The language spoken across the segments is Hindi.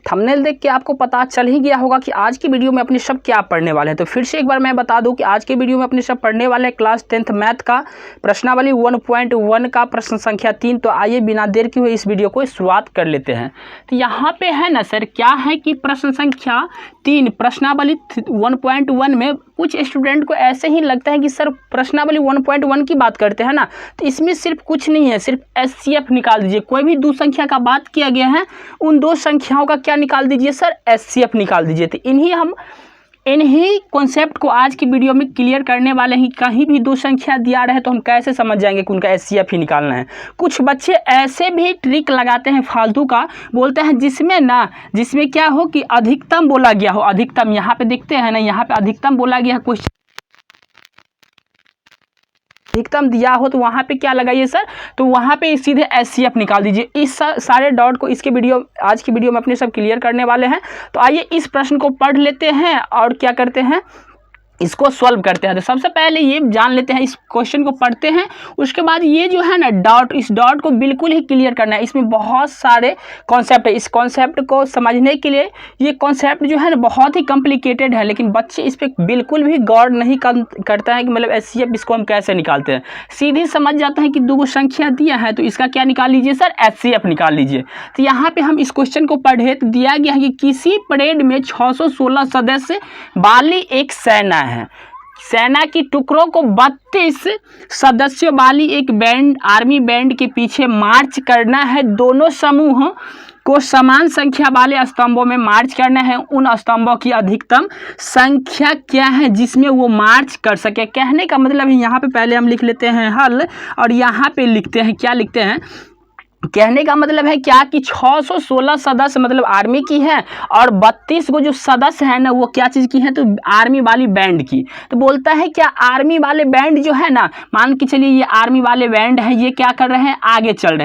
थंबनेल देख के आपको पता चल ही गया होगा कि आज की वीडियो में अपने सब क्या पढ़ने वाले हैं। तो फिर से एक बार मैं बता दूं कि आज के वीडियो में अपने सब पढ़ने वाले हैं क्लास 10th मैथ का प्रश्नावली 1.1 का प्रश्न संख्या 3। तो आइए बिना देर किए हुए इस वीडियो को शुरुआत कर लेते हैं। तो यहाँ पे है ना सर, क्या है कि प्रश्न संख्या 3 प्रश्नावली 1.1 में कुछ स्टूडेंट को ऐसे ही लगता है कि सर प्रश्नावली 1.1 की बात करते हैं ना, तो इसमें सिर्फ कुछ नहीं है, सिर्फ एचसीएफ निकाल दीजिए। कोई भी दो संख्या का बात किया गया है, उन दो संख्याओं का क्या निकाल दीजिए सर, एचसीएफ निकाल दीजिए। तो इन्हीं कॉन्सेप्ट को आज की वीडियो में क्लियर करने वाले हैं। कहीं भी दो संख्या दिया रहे तो हम कैसे समझ जाएंगे कि उनका एचसीएफ ही निकालना है। कुछ बच्चे ऐसे भी ट्रिक लगाते हैं फालतू का, बोलते हैं जिसमें क्या हो कि अधिकतम बोला गया हो। अधिकतम यहाँ पे देखते हैं ना, यहाँ पे अधिकतम बोला गया है, क्वेश्चन अधिकतम दिया हो तो वहाँ पे क्या लगाइए सर, तो वहाँ पे सीधे एचसीएफ निकाल दीजिए। इस सारे डॉट को आज की वीडियो में अपने सब क्लियर करने वाले हैं। तो आइए इस प्रश्न को पढ़ लेते हैं और क्या करते हैं, इसको सॉल्व करते हैं। तो सबसे पहले ये जान लेते हैं, इस क्वेश्चन को पढ़ते हैं, उसके बाद ये जो है ना डॉट, इस डॉट को बिल्कुल ही क्लियर करना है। इसमें बहुत सारे कॉन्सेप्ट है, इस कॉन्सेप्ट को समझने के लिए ये कॉन्सेप्ट जो है ना बहुत ही कॉम्प्लिकेटेड है, लेकिन बच्चे इस पर बिल्कुल भी गौर नहीं करता है कि मतलब एचसीएफ इसको हम कैसे निकालते हैं। सीधे समझ जाता है कि दो संख्या दिया है तो इसका क्या निकाल लीजिए सर, एचसीएफ निकाल लीजिए। तो यहाँ पे हम इस क्वेश्चन को पढ़े तो दिया गया है कि किसी परेड में 616 सदस्य वाली एक सेना है। सेना की टुकड़ों को 32 सदस्यों वाली एक बैंड, आर्मी बैंड के पीछे मार्च करना है। दोनों समूहों को समान संख्या वाले स्तंभों में मार्च करना है। उन स्तंभों की अधिकतम संख्या क्या है जिसमें वो मार्च कर सके। कहने का मतलब है, यहाँ पे पहले हम लिख लेते हैं हल, और यहाँ पे लिखते हैं, क्या लिखते हैं, कहने का मतलब है क्या कि 616 सदस्य मतलब आर्मी की है, और 32 को जो सदस्य है ना वो क्या चीज़ की है, तो आर्मी वाली बैंड की। तो बोलता है क्या आर्मी वाले बैंड जो है ना, मान के चलिए ये आर्मी वाले बैंड है, ये क्या कर रहे हैं, आगे चल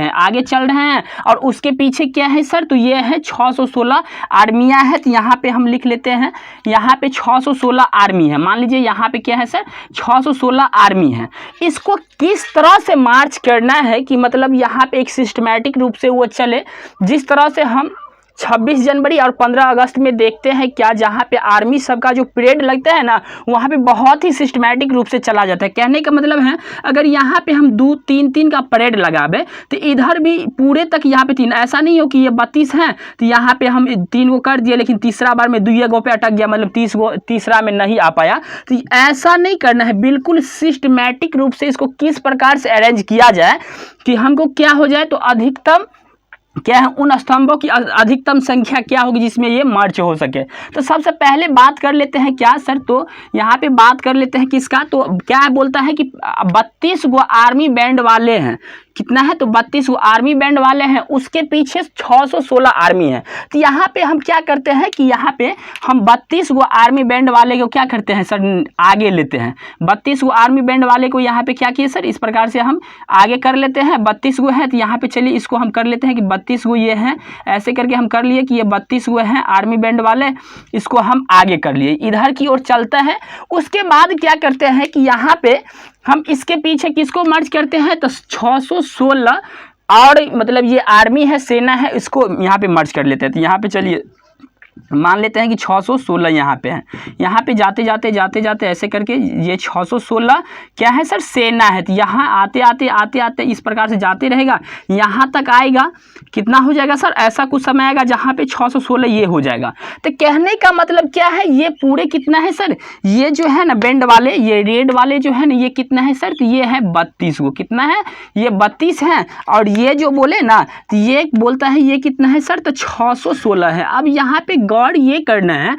रहे हैं, और उसके पीछे क्या है सर, तो ये है 616 आर्मियाँ है। तो यहाँ पे हम लिख लेते हैं, यहाँ पे 616 आर्मी है, मान लीजिए यहाँ पे क्या है सर, 616 आर्मी है। इसको किस तरह से मार्च करना है कि मतलब यहाँ पे एक सिस्टमैटिक रूप से वो चले, जिस तरह से हम 26 जनवरी और 15 अगस्त में देखते हैं क्या, जहाँ पे आर्मी सबका जो परेड लगता है ना, वहाँ पे बहुत ही सिस्टमैटिक रूप से चला जाता है। कहने का मतलब है अगर यहाँ पे हम 2-3 का परेड लगावे तो इधर भी पूरे तक यहाँ पे 3, ऐसा नहीं हो कि ये 32 हैं तो यहाँ पे हम 3 को कर दिए, लेकिन तीसरा बार में 2 गो पे अटक गया, मतलब 30 गो तीसरा में नहीं आ पाया। तो ऐसा नहीं करना है, बिल्कुल सिस्टमैटिक रूप से इसको किस प्रकार से अरेंज किया जाए कि हमको क्या हो जाए, तो अधिकतम क्या है, उन स्तंभों की अधिकतम संख्या क्या होगी जिसमें ये मार्च हो सके। तो सबसे पहले बात कर लेते हैं क्या सर, तो यहाँ पे बात कर लेते हैं किसका, तो क्या बोलता है कि 32 गो आर्मी बैंड वाले हैं। कितना है, तो 32 गो आर्मी बैंड वाले हैं, उसके पीछे 616 आर्मी है। तो यहाँ पे हम क्या करते हैं कि यहाँ पे हम 32 गो आर्मी बैंड वाले को क्या करते हैं सर, आगे लेते हैं। 32 गो आर्मी बैंड वाले को यहाँ पे क्या किए सर, इस प्रकार से हम आगे कर लेते हैं। 32 गो है तो यहाँ पे चलिए इसको हम कर लेते हैं कि 32 गो ये हैं, ऐसे करके हम कर लिए कि ये 32 गो हैं आर्मी बैंड वाले, इसको हम आगे कर लिए, इधर की ओर चलता है। उसके बाद क्या करते हैं कि यहाँ पे हम इसके पीछे किसको मर्ज करते हैं, तो 616 और मतलब ये आर्मी है, सेना है, इसको यहाँ पे मर्ज कर लेते हैं। तो यहाँ पे चलिए मान लेते हैं कि 616 यहाँ पे है, यहाँ पे जाते जाते ऐसे करके ये 616 क्या है सर, सेना है। तो यहाँ आते इस प्रकार से जाते रहेगा, यहाँ तक आएगा, कितना हो जाएगा सर, ऐसा कुछ समय आएगा जहाँ पे 616 ये हो जाएगा। तो कहने का मतलब क्या है, ये पूरे कितना है सर, ये जो है ना बैंड वाले, ये रेड वाले जो है ना, ये कितना है सर, तो ये है 32 गो, कितना है, ये 32 है, और ये जो बोले ना, तो ये बोलता है ये कितना है सर, तो 616 है। अब यहाँ पे गौर ये करना है,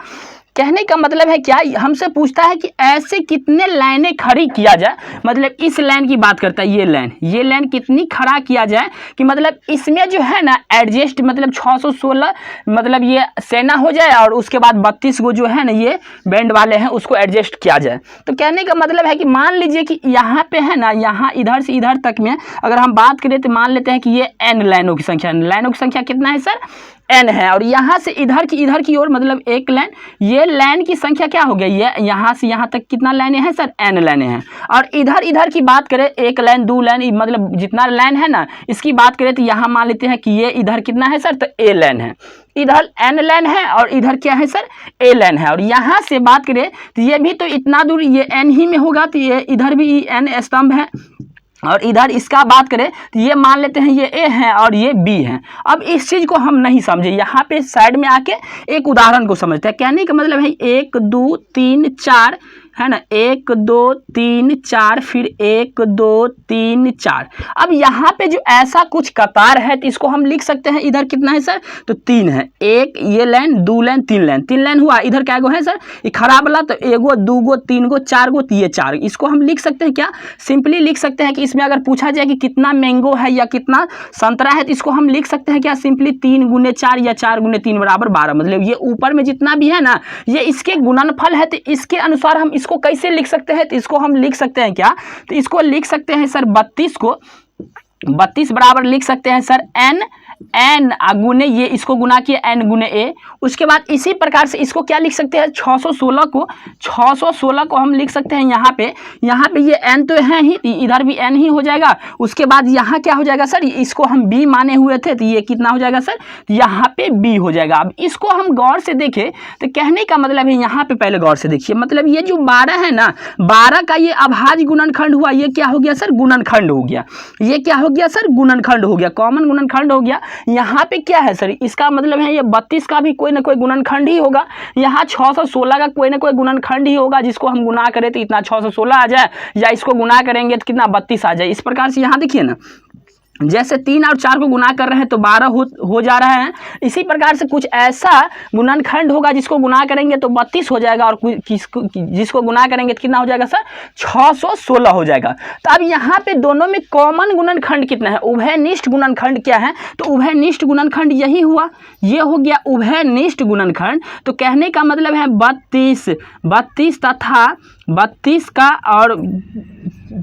कहने का मतलब है क्या, हमसे पूछता है कि ऐसे कितने लाइनें खड़ी किया जाए, मतलब इस लाइन की बात करता है, ये लाइन कितनी खड़ा किया जाए कि मतलब इसमें जो है ना एडजस्ट, मतलब 616 मतलब ये सेना हो जाए, और उसके बाद 32 को जो है ना ये बैंड वाले हैं उसको एडजस्ट किया जाए। तो कहने का मतलब है कि मान लीजिए कि यहाँ पे है ना, यहाँ इधर से इधर तक में अगर हम बात करें तो मान लेते हैं कि ये n लाइनों की संख्या, लाइनों की संख्या कितना है सर, n है, और यहाँ से इधर की ओर मतलब एक लाइन, ये लाइन की संख्या क्या हो गया, ये यहाँ से यहाँ तक कितना लाइनें हैं सर, n लाइनें हैं। और इधर की बात करें, एक लाइन, दो लाइन, मतलब जितना लाइन है ना, इसकी बात करें तो यहाँ मान लेते हैं कि ये इधर कितना है सर, तो a लाइन है, इधर n लाइन है और इधर क्या है सर, a लाइन है। और यहाँ से बात करें तो ये भी तो इतना दूर ये n ही में होगा, तो ये इधर भी n स्तंभ है, और इधर इसका बात करें तो ये मान लेते हैं ये A है और ये B है। अब इस चीज़ को हम नहीं समझे, यहाँ पे साइड में आके एक उदाहरण को समझते हैं। कहने का मतलब है 1 2 3 4 है ना, 1 2 3 4, फिर 1 2 3 4। अब यहाँ पे जो ऐसा कुछ कतार है तो इसको हम लिख सकते हैं, इधर कितना है सर, तो 3 है, एक ये लाइन, दो लाइन, तीन लाइन, तीन लाइन हुआ। इधर क्या गो है सर, ये खराब वाला, तो 1 गो 2 गो 3 गो 4 गो, तो ये 4। इसको हम लिख सकते हैं क्या, सिंपली लिख सकते हैं कि इसमें अगर पूछा जाए कि कितना मैंगो है या कितना संतरा है, तो इसको हम लिख सकते हैं क्या, सिंपली 3 गुने 4 या 4 गुने 3 बराबर 12। मतलब ये ऊपर में जितना भी है ना, ये इसके गुणनफल है, तो इसके अनुसार हम इसको कैसे लिख सकते हैं, तो इसको हम लिख सकते हैं क्या, तो इसको लिख सकते हैं सर 32 को, 32 बराबर लिख सकते हैं सर n गुने ये, इसको गुना किए n गुने a। उसके बाद इसी प्रकार से इसको क्या लिख सकते हैं, 616 को हम लिख सकते हैं यहाँ पे ये n तो है ही, इधर भी n ही हो जाएगा। उसके बाद यहाँ क्या हो जाएगा सर, इसको हम b माने हुए थे, तो ये कितना हो जाएगा सर, यहाँ पे b हो जाएगा। अब इसको हम गौर से देखें तो कहने का मतलब है, यहाँ पे पहले गौर से देखिए, मतलब ये जो 12 है ना, 12 का ये अभाज्य गुणनखंड हुआ, ये क्या हो गया सर, गुणनखंड हो गया। ये क्या हो गया सर, गुणनखंड हो गया, कॉमन गुणनखंड हो गया। यहाँ पे क्या है सर, इसका मतलब है ये 32 का भी कोई ना कोई गुणनखंड ही होगा, यहाँ 616 का कोई ना कोई गुणनखंड ही होगा, जिसको हम गुना करें तो इतना 616 आ जाए, या इसको गुना करेंगे तो कितना 32 आ जाए। इस प्रकार से यहाँ देखिए ना, जैसे 3 और 4 को गुना कर रहे हैं तो 12 हो जा रहा है, इसी प्रकार से कुछ ऐसा गुणनखंड होगा जिसको गुना करेंगे तो 32 हो जाएगा, और जिसको गुना करेंगे तो कितना हो जाएगा सर, 616 हो जाएगा। तो अब यहाँ पे दोनों में कॉमन गुणनखंड कितना है, उभयनिष्ठ गुणनखंड क्या है, तो उभयनिष्ठ गुणनखंड यही हुआ, ये हो गया उभयनिष्ठ गुणनखंड। तो कहने का मतलब है 32 तथा 32 का और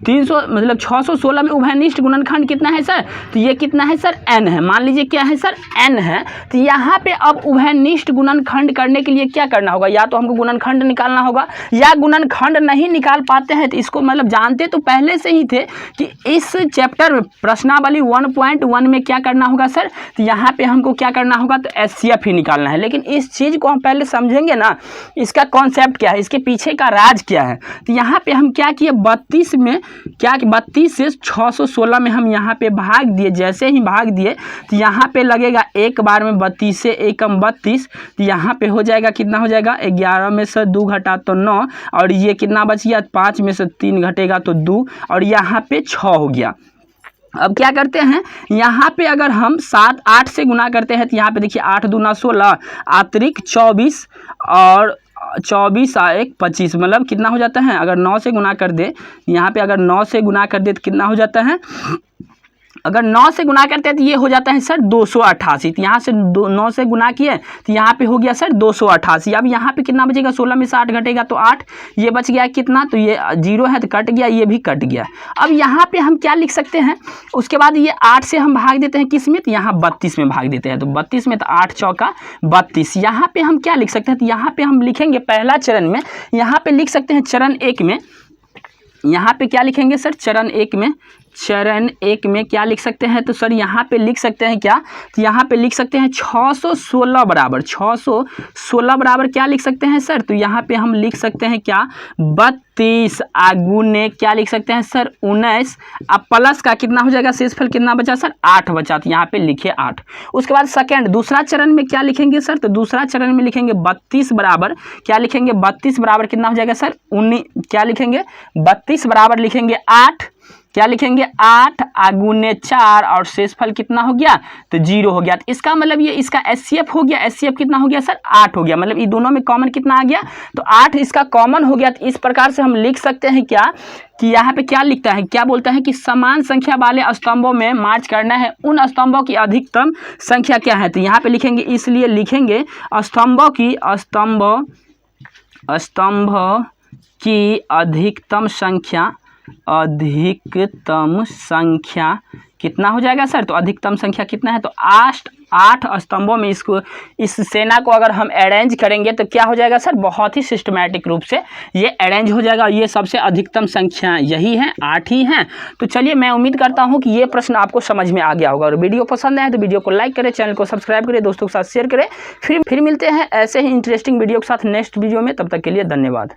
300 मतलब 616 में उभयनिष्ठ गुणनखंड कितना है सर, तो ये कितना है सर, n है। मान लीजिए क्या है सर, n है। तो यहाँ पे अब उभयनिष्ठ गुणनखंड करने के लिए क्या करना होगा, या तो हमको गुणनखंड निकालना होगा, या गुणनखंड नहीं निकाल पाते हैं तो इसको मतलब जानते तो पहले से ही थे कि इस चैप्टर में प्रश्नावली 1.1 में क्या करना होगा सर, तो यहाँ पे हमको क्या करना होगा, तो HCF ही निकालना है। लेकिन इस चीज़ को हम पहले समझेंगे ना, इसका कॉन्सेप्ट क्या है, इसके पीछे का राज क्या है। तो यहाँ पे हम क्या किए, 32 में क्या, 32 से 616 में हम यहाँ पे भाग दिए। जैसे ही भाग दिए तो यहाँ पे लगेगा एक बार में 32 से 1 32, तो यहाँ पे हो जाएगा कितना हो जाएगा, 11 में से 2 घटा तो 9, और ये कितना बच गया, 5 में से 3 घटेगा तो 2, और यहाँ पे 6 हो गया। अब क्या करते हैं, यहाँ पे अगर हम 7 8 से गुना करते हैं तो यहाँ पे देखिए 8 दूना 16, अतिरिक्त 24, और 24 और 1 25, मतलब कितना हो जाता है, अगर 9 से गुना कर दे, यहाँ पे अगर 9 से गुना कर दे तो कितना हो जाता है, अगर 9 से गुना करते हैं तो ये हो जाता है सर 288। तो यहाँ से 9 से गुना किए तो यहाँ पे हो गया सर 288। अब यहाँ पे कितना बचेगा, 16 में से 8 घटेगा तो 8, ये बच गया कितना, तो ये 0 है तो कट गया, ये भी कट गया। अब यहाँ पे हम क्या लिख सकते हैं, उसके बाद ये 8 से हम भाग देते हैं किस में, तो यहाँ 32 में भाग देते हैं, तो 32 में तो 8 चौका 32। यहाँ पे हम क्या लिख सकते हैं, तो यहाँ पे हम लिखेंगे पहला चरण में, यहाँ पे लिख सकते हैं चरण 1 में, यहाँ पे क्या लिखेंगे सर, चरण 1 में क्या लिख सकते हैं, तो सर यहाँ पे लिख सकते हैं क्या, तो यहाँ पे लिख सकते हैं 616 बराबर, 616 बराबर क्या लिख सकते हैं सर, तो यहाँ पे हम लिख सकते हैं क्या, 32 गुने क्या लिख सकते हैं सर, 19। अब प्लस का कितना हो जाएगा, शेषफल कितना बचा सर, 8 बचा, तो यहाँ पे लिखे 8। उसके बाद सेकेंड दूसरा चरण में क्या लिखेंगे सर, तो दूसरा चरण में लिखेंगे 32 बराबर क्या लिखेंगे, 32 बराबर कितना हो जाएगा सर, 19, क्या लिखेंगे 32 बराबर लिखेंगे 8, क्या लिखेंगे 8 गुने 4, और शेषफल कितना हो गया, तो 0 हो गया। तो इसका मतलब ये इसका HCF हो गया, HCF कितना हो गया सर, 8 हो गया। मतलब ये दोनों में कॉमन कितना आ गया, तो 8 इसका कॉमन हो गया। तो इस प्रकार से हम लिख सकते हैं क्या, कि यहाँ पे क्या लिखता है, क्या बोलता है कि समान संख्या वाले स्तंभों में मार्च करना है, उन स्तंभों की अधिकतम संख्या क्या है। तो यहाँ पे लिखेंगे, इसलिए लिखेंगे स्तंभों की अधिकतम संख्या कितना हो जाएगा सर, तो अधिकतम संख्या कितना है, तो 8 स्तंभों में इसको, इस सेना को अगर हम अरेंज करेंगे तो क्या हो जाएगा सर, बहुत ही सिस्टमैटिक रूप से ये अरेंज हो जाएगा। ये सबसे अधिकतम संख्या यही है, 8 ही हैं। तो चलिए मैं उम्मीद करता हूँ कि ये प्रश्न आपको समझ में आ गया होगा। और वीडियो पसंद आए तो वीडियो को लाइक करें, चैनल को सब्सक्राइब करें, दोस्तों के साथ शेयर करें। फिर मिलते हैं ऐसे ही इंटरेस्टिंग वीडियो के साथ नेक्स्ट वीडियो में। तब तक के लिए धन्यवाद।